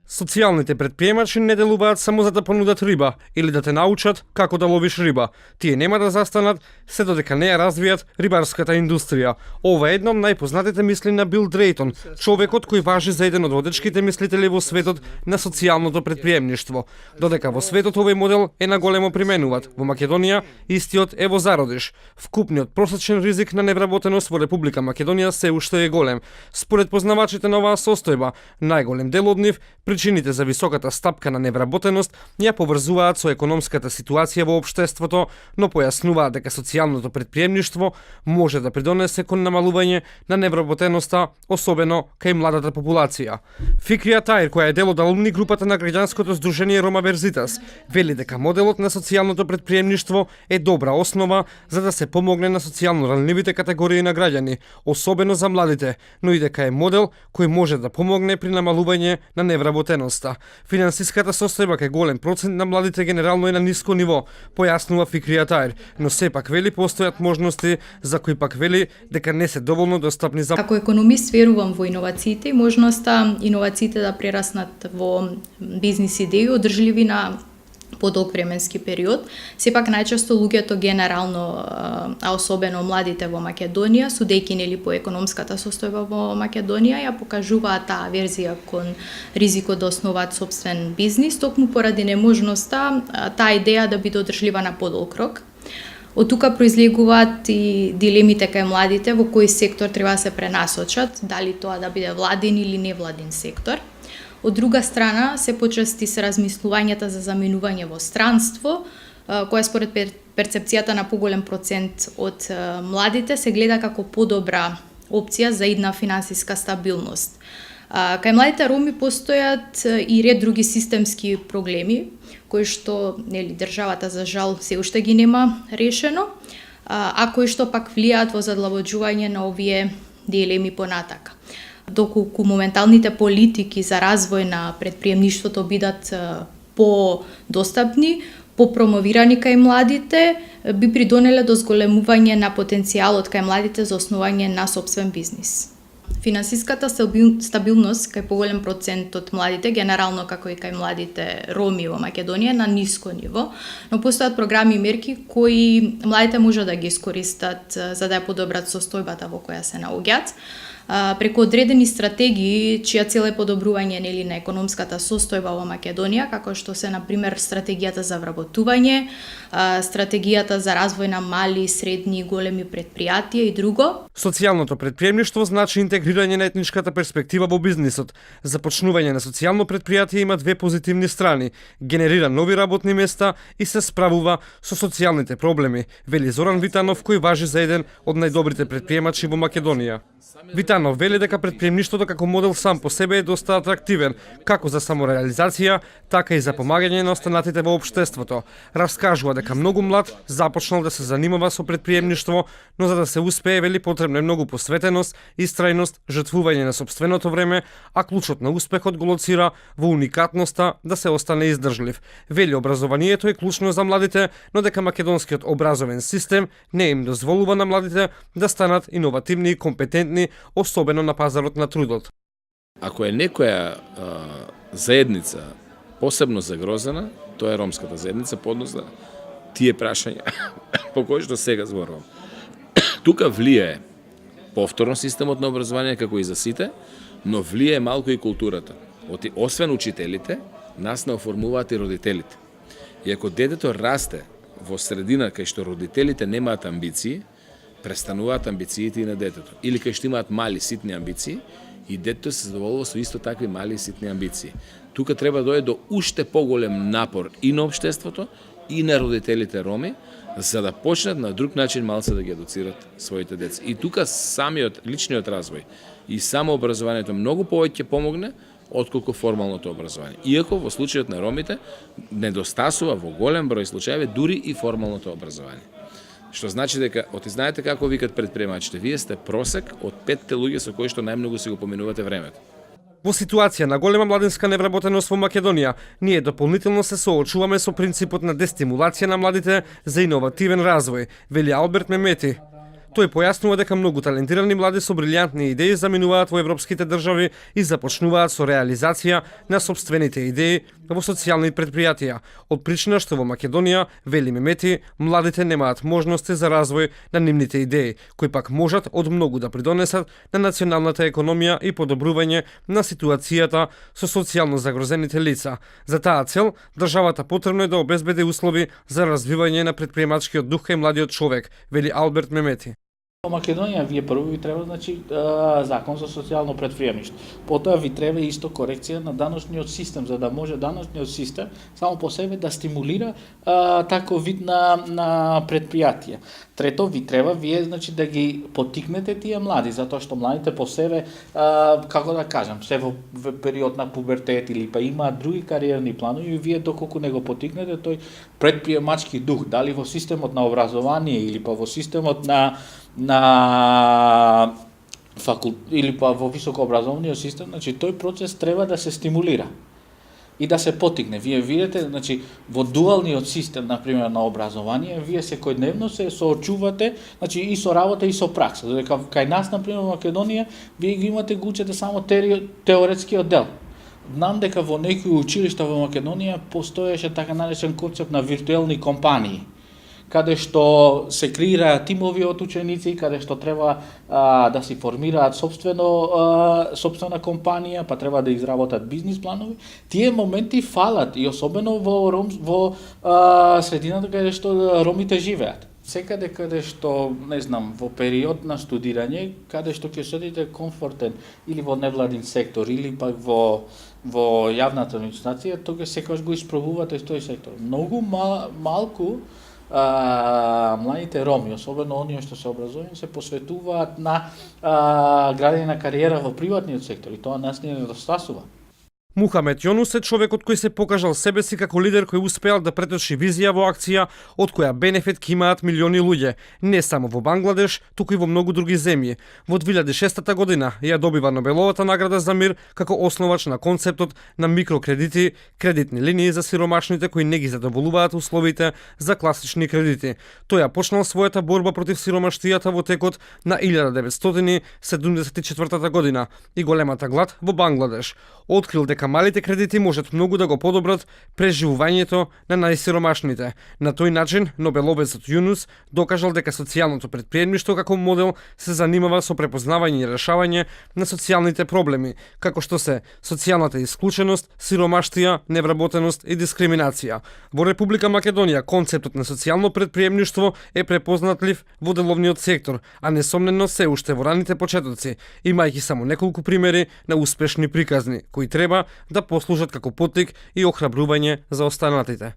Социјалните претприемачи не делуваат само за да понудат риба или да те научат како да ловиш риба. Тие нема да застанат се додека не ја развијат рибарската индустрија. Ова е една од најпознатите мисли на Бил Дрейтон, човекот кој важи за еден од водечките мислители во светот на социјалното претприемништво. Додека во светот овој модел е на големо применуват, во Македонија истиот е во зародиш. Вкупниот просечен ризик на невработеност во Република Македонија се уште е голем. Според познавачите на оваа состојба, најголем дел од нив причините за високата стапка на невработеност ја поврзуваат со економската ситуација во општеството, но појаснуваат дека социјалното претприемништво може да придонесе кон намалување на невработеноста, особено кај младата популација. Фикрија Таир, која е дел од алумни групата на граѓанското здружение Рома Верзитас, вели дека моделот на социјалното претприемништво е добра основа за да се помогне на социјално ранливите категории на граѓани, особено за младите, но и дека е модел кој може да помогне при намалување на невработеноста. Финансиската состојба кај голем процент на младите генерално е на ниско ниво, појаснува Фикрија Таир, но сепак вели постојат можности за кои пак вели дека не се доволно достапни за. Како економист верувам во иновациите и можноста иновациите да прераснат во бизнис идеи одржливи на подолг временски период. Сепак најчесто луѓето генерално, а особено младите во Македонија, судејќи нели по економската состојба во Македонија, ја покажуваат таа верзија кон ризикот да основаат сопствен бизнис, токму поради неможноста таа идеја да биде одржлива на подолг рок. Од тука произлегуваат и дилемите кај младите во кој сектор треба да се пренасочат, дали тоа да биде владин или невладин сектор. Од друга страна, се почести се размислувањата за заменување во странство, која според перцепцијата на поголем процент од младите се гледа како подобра опција за идна финансиска стабилност. Кај младите роми постојат и ред други системски проблеми, кои што нели државата за жал се уште ги нема решено, а кои што пак влијаат во задлабоџување на овие дилеми понатака. Доколку моменталните политики за развој на претприемништвото бидат по-достапни, попромовирани кај младите, би придонеле до зголемување на потенцијалот кај младите за основање на сопствен бизнис. Финансиската стабилност кај поголем процент од младите, генерално како и кај младите роми во Македонија, на ниско ниво, но постојат програми и мерки кои младите може да ги искористат за да ја подобрат состојбата во која се наоѓаат. Преку одредени стратегии, чија цел е подобрување нели на економската состојба во Македонија, како што се на пример стратегијата за вработување, стратегијата за развој на мали, средни и големи претпријатија и друго. Социјалното претприемништво значи интегрирање на етничката перспектива во бизнисот. Започнување на социјално претпријатие има две позитивни страни: генерира нови работни места и се справува со социјалните проблеми, вели Зоран Витанов, кој важи за еден од најдобрите претприемачи во Македонија. Витанов вели дека претприемништвото како модел сам по себе е доста атрактивен, како за самореализација, така и за помагање на останатите во општеството. Раскажува дека многу млад започнал да се занимава со претприемништво, но за да се успее вели потребна е многу посветеност, истрајност, жртвување на сопственото време, а клучот на успехот го лоцира во уникатноста да се остане издржлив. Вели образованието е клучно за младите, но дека македонскиот образовен систем не им дозволува на младите да станат иновативни и компетентни, особено на пазарот на трудот. Ако е некоја заедница посебно загрозена, тоа е ромската заедница, подносно тие прашања по кои што сега зборувам. Тука влијае повторно системот на образование како и за сите, но влијае малку и културата. Освен учителите, нас не оформуваат и родителите. И ако детето расте во средина кај што родителите немаат амбиции, престануваат амбициите и на детето. Или кај што имаат мали, ситни амбиции, и детето се задоволува со исто такви мали и ситни амбиции. Тука треба да дојде до уште поголем напор и на општеството, и на родителите роми, за да почнат на друг начин малце да ги едуцират своите деца. И тука самиот личниот развој и само образованието многу повеќе помогне отколку формалното образование. Иако во случајот на ромите недостасува во голем број случаи дури и формалното образование. Што значи дека, знаете како викат претприемачите, вие сте просек од 5 луѓе со кои што најмногу си го поминувате времето. Во ситуација на голема младинска невработеност во Македонија, ние дополнително се соочуваме со принципот на дестимулација на младите за иновативен развој, вели Алберт Мемети. Тој појаснува дека многу талентирани млади со брилјантни идеи заминуваат во европските држави и започнуваат со реализација на сопствените идеи во социјални предпријатија. Од причина што во Македонија, вели Мемети, младите немаат можности за развој на нивните идеи, кои пак можат од многу да придонесат на националната економија и подобрување на ситуацијата со социјално загрозените лица. За таа цел, државата потребно е да обезбеди услови за развивање на претприемачкиот дух кај младиот човек, вели Алберт Мемети. Во Македонија вие прво ви треба закон за социјално претприемништво. Потоа ви треба исто корекција на даночниот систем за да може даночниот систем само по себе да стимулира таков вид на предпријатија. Трето, ви треба вие да ги поттикнете тие млади, затоа што младите по себе како да кажам, се во период на пубертет или па имаат други кариерни планови и вие доколку не го поттикнете тој претприемачки дух, дали во системот на образование или па во системот или па во високообразовниот систем, тој процес треба да се стимулира и да се поттикне. Вие видите, во дуалниот систем, например, на образование, вие секојдневно се соочувате, и со работа и со пракса. Додека кај нас, например, во Македонија, вие ги имате го учете само теоретскиот дел. Знам дека во некои училишта во Македонија постоеше така наречен концепт на виртуелни компании, каде што се креираат тимови од ученици, каде што треба да си формираат собствена компанија, па треба да изработат бизнис планови. Тие моменти фалат и особено во средината каде што ромите живеат. Секаде каде што, не знам, во период на студирање, каде што ќе седите комфортен или во невладин сектор или пак во јавната администрација, тога секогаш го испробувате тој сектор. Многу малку младите роми, особено оние што се образовани, се посветуваат на градење на кариера во приватниот сектор и тоа нас не недостасува. Мухамед Јонус е човекот кој се покажал себе си како лидер кој успеал да преточи визија во акција од која бенефит ќе имаат милиони луѓе, не само во Бангладеш, туку и во многу други земји. Во 2006 година ја добива Нобеловата награда за мир како основач на концептот на микрокредити, кредитни линии за сиромашните кои не ги задоволуваат условите за класични кредити. Тој ја почнал својата борба против сиромаштијата во текот на 1974 година и големата глад во Бангладеш. Открил дека малите кредити можат многу да го подобрат преживувањето на најсиромашните. На тој начин, Нобеловецот Јунус докажал дека социјалното претприемништво како модел се занимава со препознавање и решавање на социјалните проблеми, како што се социјалната исклученост, сиромаштија, невработеност и дискриминација. Во Република Македонија концептот на социјално претприемништво е препознатлив во деловниот сектор, а несомнено се уште во раните почетоци, имајќи само неколку примери на успешни приказни, кои треба да послужат како поттик и охрабрување за останатите.